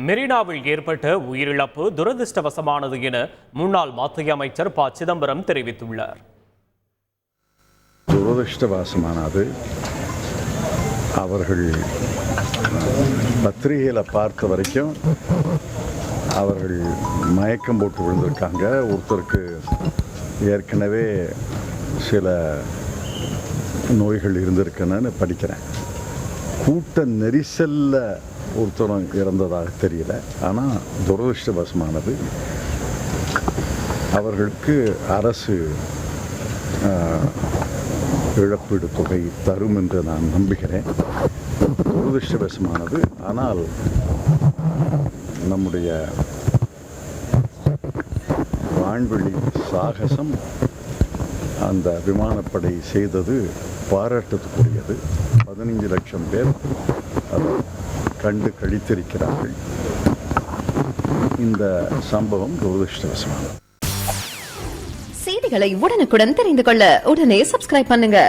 மெரினாவில் ஏற்பட்ட உயிரிழப்பு துரதிருஷ்டவசமானது என முன்னாள் மத்திய அமைச்சர் ப. சிதம்பரம் தெரிவித்துள்ளார். துரதிருஷ்டவசமானது. அவர்கள் பத்திரிகையில் பார்த்த வரைக்கும் அவர்கள் மயக்கம் போட்டு விழுந்திருக்காங்க. ஒருத்தருக்கு ஏற்கனவே சில நோய்கள் இருந்திருக்குன்னு படிக்கிறேன். கூட்ட நெரிசலில் ஒருத்தரும் இறந்ததாக தெரியல. ஆனால் துரதிருஷ்டவசமானது. அவர்களுக்கு அரசு இழப்பீடு தொகை தரும் என்று நான் நம்புகிறேன். துரதிருஷ்டவசமானது. ஆனால் நம்முடைய வான்வெளி சாகசம் அந்த விமானப்படை செய்தது பாராட்டத்துக்குரியது. 15 லட்சம் பேர் அதை கண்டு கழித்திருக்கிறார்கள். இந்த சம்பவம் துரதிருஷ்டவசமானது. செய்திகளை உடனுக்குடன் தெரிந்து கொள்ள உடனே சப்ஸ்கிரைப் பண்ணுங்க.